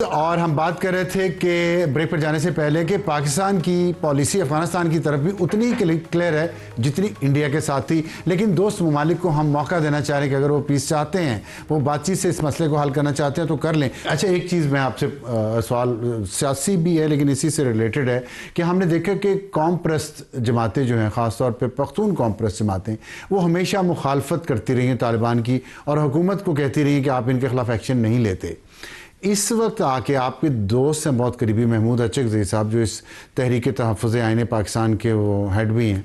और हम बात कर रहे थे कि ब्रेक पर जाने से पहले कि पाकिस्तान की पॉलिसी अफगानिस्तान की तरफ भी उतनी ही क्लियर है जितनी इंडिया के साथ थी, लेकिन दोस्त ममालिक को हम मौका देना चाह रहे हैं कि अगर वो पीस चाहते हैं, वो बातचीत से इस मसले को हल करना चाहते हैं तो कर लें। अच्छा, एक चीज़ मैं आपसे सवाल सियासी भी है लेकिन इसी से रिलेटेड है कि हमने देखा कि कौम परस्त जमातें जो हैं, ख़ासतौर पर पख्तून कौम परस्त जमातें, वो हमेशा मुखालफत करती रही हैं तालिबान की और हुकूमत को कहती रही हैं कि आप इनके खिलाफ एक्शन नहीं लेते। इस वक्त आके आपके दोस्त हैं बहुत करीबी महमूद अचकज़ई साहब, जो इस तहरीक तहफ़्फ़ुज़ आईन पाकिस्तान के वो हेड भी हैं,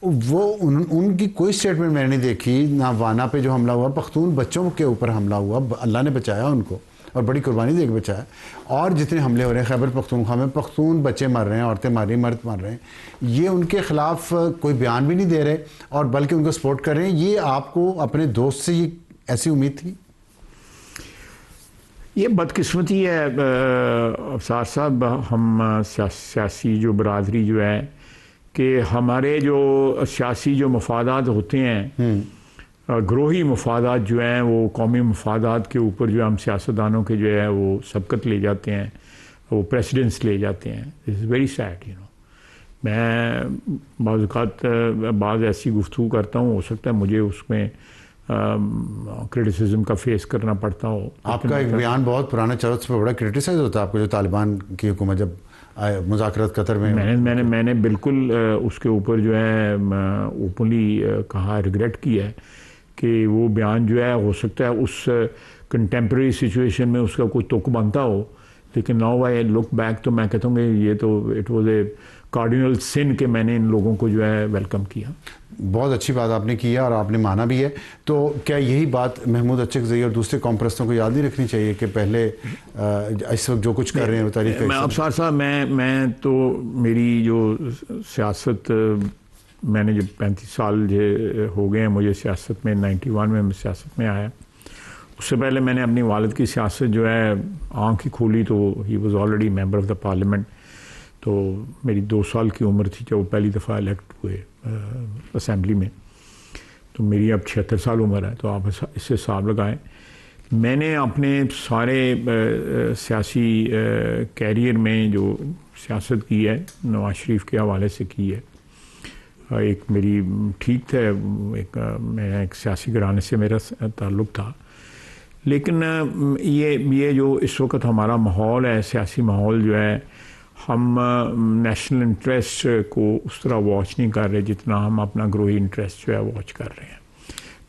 वो उनकी कोई स्टेटमेंट मैंने नहीं देखी। ना वाना पे जो हमला हुआ, पख्तून बच्चों के ऊपर हमला हुआ, अल्लाह ने बचाया उनको और बड़ी कुर्बानी दे के बचाया। और जितने हमले हो रहे हैं खैबर पख्तूनख्वा में, पख्तून बच्चे मर रहे हैं, औरतें मर रही, मर्द मर रहे हैं, ये उनके ख़िलाफ़ कोई बयान भी नहीं दे रहे और बल्कि उनको सपोर्ट कर रहे हैं। ये आपको अपने दोस्त से ये ऐसी उम्मीद थी? ये बदकिस्मती है अफसार साहब, हम सियासी जो बरादरी जो है कि हमारे जो सियासी जो मफादात होते हैं, ग्रोही मफादात जो हैं, वो कौमी मफादात के ऊपर जो हम सियासतदानों के जो है वो सबकत ले जाते हैं, वो प्रेसिडेंस ले जाते हैं। This is very sad, you know. मैं बाज़ ऐसी गुफ्तगू करता हूँ, हो सकता है मुझे उसमें क्रिटिसिज्म का फेस करना पड़ता हो। आपका एक बयान बहुत पुराना चर्च पे बड़ा क्रिटिसाइज होता है आपको, जो तालिबान की हुकूमत जब मुज़ाकरात कतर में मैंने बिल्कुल उसके ऊपर जो है ओपनली कहा, रिग्रेट किया है कि वो बयान जो है हो सकता है उस कंटेम्प्रेरी सिचुएशन में उसका कोई तुक बनता हो, लेकिन नाउ आई लुक बैक तो मैं कहता हूँ कि ये तो इट वाज ए कार्डिनल सिन कि मैंने इन लोगों को जो है वेलकम किया। बहुत अच्छी बात आपने किया और आपने माना भी है। तो क्या यही बात महमूद अचकज़ई और दूसरे कौम परस्तों को याद नहीं रखनी चाहिए कि पहले इस वक्त जो कुछ कर रहे हैं वो तारीख? मैं अफसार साहब, मैं तो मेरी जो सियासत, मैंने जब 35 साल जो हो गए हैं मुझे सियासत में, 91 में मैं सियासत में आया। उससे पहले मैंने अपनी वालिद की सियासत जो है आँख ही खोली तो he was already member of the parliament. तो मेरी 2 साल की उम्र थी जब वो पहली दफ़ा इलेक्ट हुए असेंबली में, तो मेरी अब 76 साल उम्र है, तो आप इससे हिसाब लगाएं। मैंने अपने सारे सियासी कैरियर में जो सियासत की है नवाज शरीफ के हवाले से की है। एक मेरी ठीक थे, मैं एक सियासी घराने से मेरा ताल्लुक़ था, लेकिन ये जो इस वक्त हमारा माहौल है, सियासी माहौल जो है, हम नेशनल इंटरेस्ट को उस तरह वॉच नहीं कर रहे जितना हम अपना ग्रोही इंटरेस्ट जो है वॉच कर रहे हैं,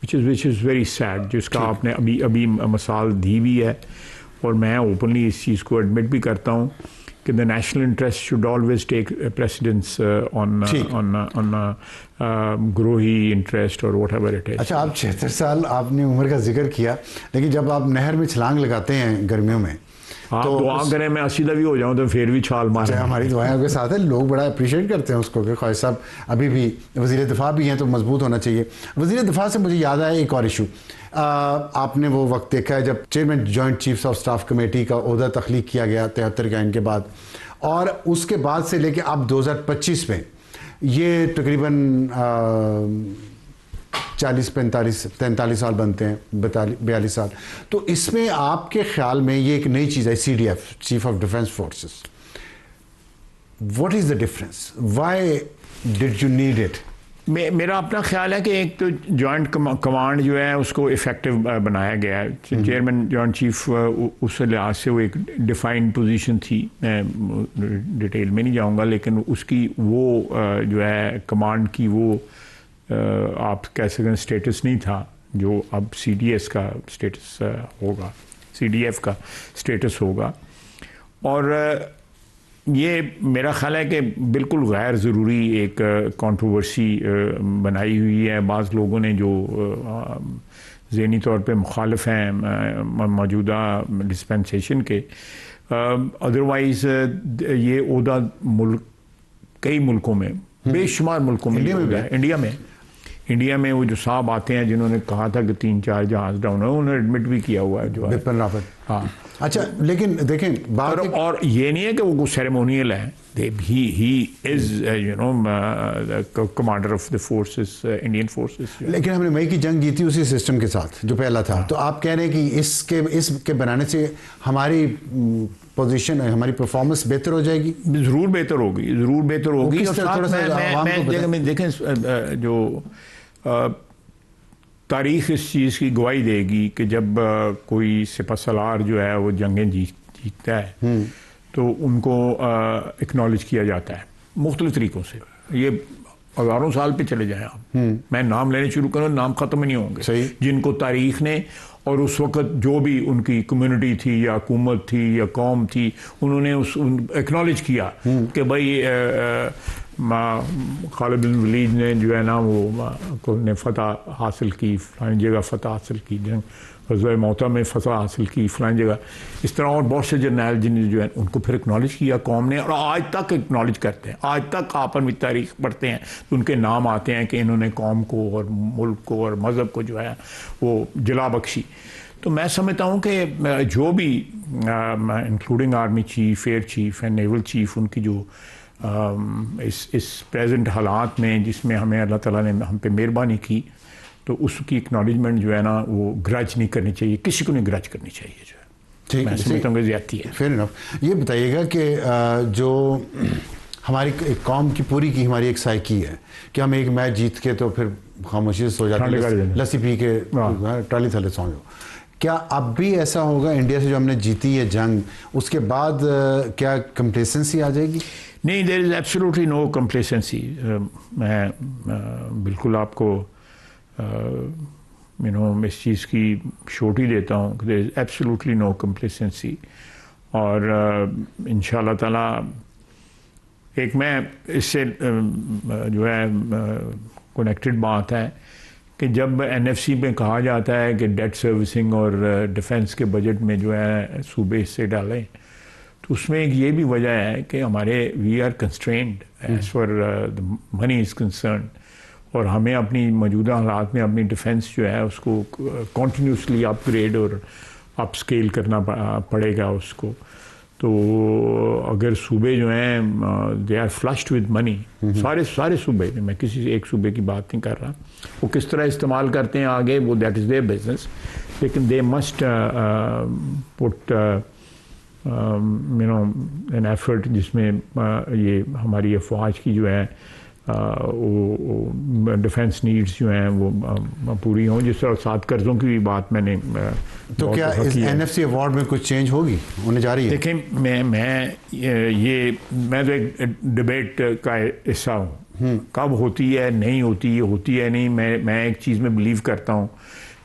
विच इज़ वेरी सैड, जिसका आपने अभी मिसाल दी भी है। और मैं ओपनली इस चीज़ को एडमिट भी करता हूँ कि the national interest should always take precedence on group interest और वट एवर इट इज। अच्छा, आप 76 साल आपने उम्र का जिक्र किया, लेकिन जब आप नहर में छलांग लगाते हैं गर्मियों में, हाँ, तो दुआ करें मैं 80 भी हो जाऊं तो फिर भी छाल मारें। हमारी दुआएं के साथ है, लोग बड़ा अप्रिशिएट करते हैं उसको कि ख्वाहिश साहब अभी भी वज़ीर दिफा भी हैं तो मजबूत होना चाहिए। वज़ीर दिफा से मुझे याद आया एक और इशू, आपने वो वक्त देखा है जब chairman joint chiefs of staff committee का ओहदा तख्लीक किया गया 73 के आइन के बाद, और उसके बाद से लेके अब 2025 में ये तकरीबन 43 साल बनते हैं, 42 साल। तो इसमें आपके ख्याल में ये एक नई चीज़ है, CDF, chief of defence forces, what is the difference, why did you need it? मेरा अपना ख्याल है कि एक तो जॉइंट कमांड जो है उसको इफ़ेक्टिव बनाया गया है। चेयरमैन जॉइंट चीफ उस लिहाज से वो एक डिफाइंड पोजीशन थी, मैं डिटेल में नहीं जाऊंगा, लेकिन उसकी वो जो है कमांड की वो आप कह सकें स्टेटस नहीं था जो अब CDS का स्टेटस होगा, CDF का स्टेटस होगा। और ये मेरा ख्याल है कि बिल्कुल गैर ज़रूरी एक कंट्रोवर्सी बनाई हुई है। बाज़ लोगों ने जो ज़हनी तौर पे मुखालिफ हैं मौजूदा डिस्पेंसेशन के, अदरवाइज़ ये ओहदा कई मुल्कों में, बेशुमार मुल्कों में, इंडिया में वो जो साहब आते हैं जिन्होंने कहा था कि 3-4 जहाज़ डाउन है, उन्होंने एडमिट भी किया हुआ है जो है, बिपिन रावत। हाँ, अच्छा, लेकिन देखें बात और ये नहीं है कि वो सेरेमोनियल है, he is you know commander of the forces, Indian forces. लेकिन हमने मई की जंग जीती उसी सिस्टम के साथ जो पहला था, तो आप कह रहे हैं कि इसके बनाने से हमारी पोजीशन, हमारी परफॉर्मेंस बेहतर हो जाएगी? ज़रूर बेहतर होगी, ज़रूर बेहतर होगी। और साथ में देखें जो तारीख़ इस चीज़ की गवाही देगी कि जब कोई सिपहसालार जो है वो जंगें जीतता है तो उनको एक्नॉलेज किया जाता है मुख्तलिफ तरीक़ों से। ये हज़ारों साल पे चले जाएं आप, मैं नाम लेने शुरू करूँ नाम ख़त्म नहीं होंगे, जिनको तारीख़ ने और उस वक़्त जो भी उनकी कम्युनिटी थी या हुकूमत थी या कौम थी, उन्होंने एक्नॉलेज किया कि भाई खालिद बिन वलीद ने जो है ना वो ने फ़तह हासिल की, फ़लानी जगह फ़तह हासिल की, जंग ग़ज़वा मौता में फ़तह हासिल की फ़लानी जगह, इस तरह और बहुत से जर्नैल जिन्हें जो है उनको फिर एक्नॉलेज किया कौम ने, और आज तक एक्नॉलेज करते हैं। आज तक आप अपनी तारीख़ पढ़ते हैं तो उनके नाम आते हैं कि इन्होंने कौम को और मुल्क को और मज़हब को जो है वो जला बख्शी। तो मैं समझता हूँ कि जो भी including army chief, air cheap and naval chief, उनकी जो इस प्रेजेंट हालात में जिसमें हमें अल्लाह ताला ने हम पे मेहरबानी की, तो उसकी एक्नॉलेजमेंट जो है ना वो ग्रज नहीं करनी चाहिए, किसी को नहीं ग्रज करनी चाहिए जो है। ठीक, मैं समझता हूँ कि ज़्यादती है। Fair enough. ये बताइएगा कि जो हमारी कौम की पूरी की हमारी एक साइकी है कि हम एक मैच जीत के तो फिर खामोशी से सो जाते हैं, लस्सी पी के ट्राली थले सो जाओ। क्या अब भी ऐसा होगा इंडिया से जो हमने जीती है जंग, उसके बाद क्या कंप्लेसेंसी आ जाएगी? नहीं, there is absolutely no complacency. मैं बिल्कुल आपको यू नो इस चीज़ की शोट ही देता हूँ कि there is absolutely no complacency. और इंशाअल्लाह ताला एक मैं इससे जो है कनेक्टेड बात है कि जब एनएफसी में कहा जाता है कि डेट सर्विसिंग और डिफेंस के बजट में जो है सूबे हिस्से डालें, तो उसमें एक ये भी वजह है कि हमारे we are constrained as far the money is concern, और हमें अपनी मौजूदा हालात में अपनी डिफेंस जो है उसको कॉन्टीन्यूसली अपग्रेड और अपस्केल करना पड़ेगा उसको। तो अगर सूबे जो हैं they are flushed with money, सारे सूबे, मैं किसी एक सूबे की बात नहीं कर रहा, वो किस तरह इस्तेमाल करते हैं आगे वो दैट इज़ देयर बिजनेस, लेकिन they must put you know an effort जिसमें ये हमारी अफवाज की जो है वो डिफेंस नीड्स जो हैं वो पूरी हों। जिस तरह 7 कर्ज़ों की भी बात मैंने तो क्या इस एनएफसी अवार्ड में कुछ चेंज होगी, होने जा रही है? देखें, मैं तो एक डिबेट का हिस्सा हूँ, कब होती है नहीं होती है नहीं। मैं एक चीज़ में बिलीव करता हूँ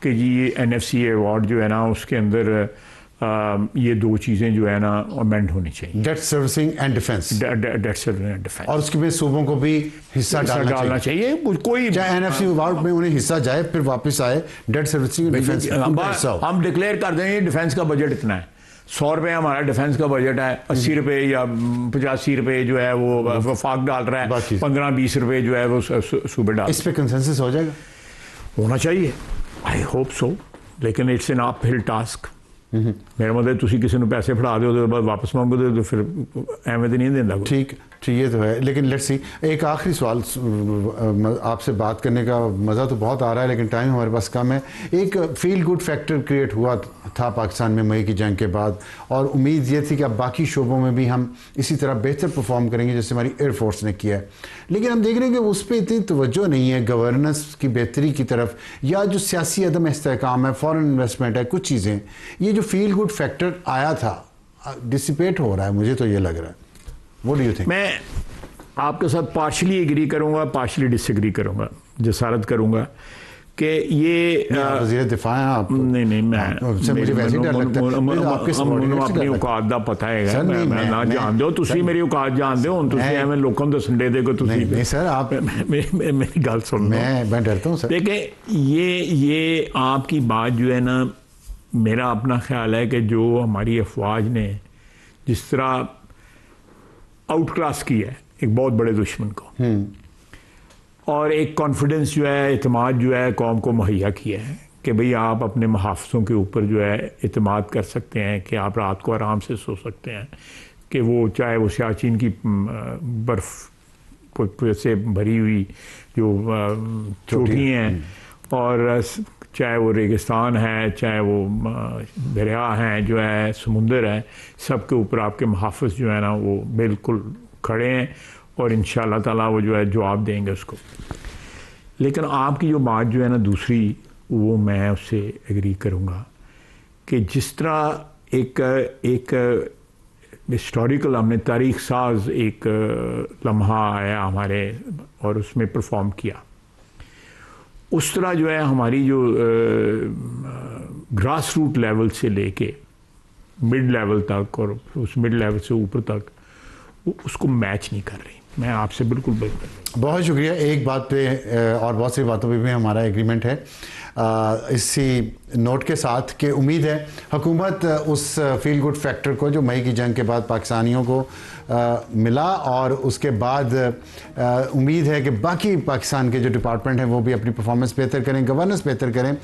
कि जी ये एनएफसी अवार्ड जो है ना उसके अंदर ये 2 चीज़ें जो है ना अमेंड होनी चाहिए, debt servicing and defence, debt servicing and defence, और उसके में सूबों को भी हिस्सा डालना चाहिए। कोई चाहे एनएफसी अवार्ड में उन्हें हिस्सा जाए फिर वापस आए, डेट सर्विसिंग डिफेंस हम डिक्लेयर कर देंगे डिफेंस का बजट इतना है, 100 रुपये हमारा डिफेंस का बजट है, 80 रुपये या 85 रुपये जो है वो वफाक डाल रहा है, 15-20 रुपये जो है वो सूबे डाल। इस पे कंसेंसस हो जाएगा? होना चाहिए, आई होप सो, लेकिन इट्स एन अपहिल टास्क। मेरा मतलब तुसी किसी ने पैसे फड़ा दो तो बाद वापस मांगो तो फिर एवं तो नहीं देता। ठीक, ये तो है, लेकिन लेट्स सी। एक आखिरी सवाल, आपसे बात करने का मज़ा तो बहुत आ रहा है लेकिन टाइम हमारे पास कम है। एक फील गुड फैक्टर क्रिएट हुआ था पाकिस्तान में मई की जंग के बाद, और उम्मीद ये थी कि अब बाकी शोबों में भी हम इसी तरह बेहतर परफॉर्म करेंगे जैसे हमारी एयरफोर्स ने किया है। लेकिन हम देख रहे हैं कि उस पर इतनी तवज्जो नहीं है गवर्नेंस की बेहतरी की तरफ, या जो सियासी अदम इस्तेहकाम है, फॉरेन इन्वेस्टमेंट है, कुछ चीज़ें, ये जो फील गुड फैक्टर आया था डिसिपेट हो रहा है, मुझे तो ये लग रहा है। What do you think? मैं आपके साथ पार्शली एग्री करूंगा, पार्शली डिसएग्री करूंगा, जसारत करूंगा कि ये वज़ीर दिफा हैं आप। नहीं मुझे वैसे डर लगता है अपनी औकात दा पता है, मैं ना जान दो तुसी मेरी औकात जान दो, हुण तुसी एवें लोकां नूं दसण दे को तुसी। नहीं सर, आप मेरी गल सुन, मैं डरता हूं सर। देखिए ये आपकी बात जो है ना, मेरा अपना ख्याल है कि जो हमारी अफवाज ने जिस तरह आउट क्लास की है एक बहुत बड़े दुश्मन को, और एक कॉन्फिडेंस जो है, एतमाद जो है कौम को मुहैया किया है कि भाई आप अपने मुहाफ़िज़ों के ऊपर जो है इत्मीनान कर सकते हैं कि आप रात को आराम से सो सकते हैं, कि वो चाहे वो सियाचिन की बर्फ़ से भरी हुई जो चोटी हैं, और चाहे वो रेगिस्तान है, चाहे वो दरिया हैं, जो है समुंदर है, सब के ऊपर आपके मुहाफ़िज़ जो है ना वो बिल्कुल खड़े हैं और इंशाअल्लाह ताला वो जो है जवाब देंगे उसको। लेकिन आपकी जो बात जो है ना दूसरी, वो मैं उससे एग्री करूँगा कि जिस तरह एक हिस्टोरिकल हमने तारीख साज एक लम्हा आया हमारे और उसमें परफॉर्म किया, उस तरह जो है हमारी जो ग्रास रूट लेवल से लेके मिड लेवल तक और उस मिड लेवल से ऊपर तक उसको मैच नहीं कर रही। मैं आपसे बिल्कुल बेहतर। बहुत शुक्रिया। एक बात पे और बहुत सी बातों पे भी हमारा एग्रीमेंट है इसी नोट के साथ कि उम्मीद है हुकूमत उस फील गुड फैक्टर को जो मई की जंग के बाद पाकिस्तानियों को मिला, और उसके बाद उम्मीद है कि बाकी पाकिस्तान के जो डिपार्टमेंट हैं वो भी अपनी परफॉर्मेंस बेहतर करें, गवर्नेंस बेहतर करें,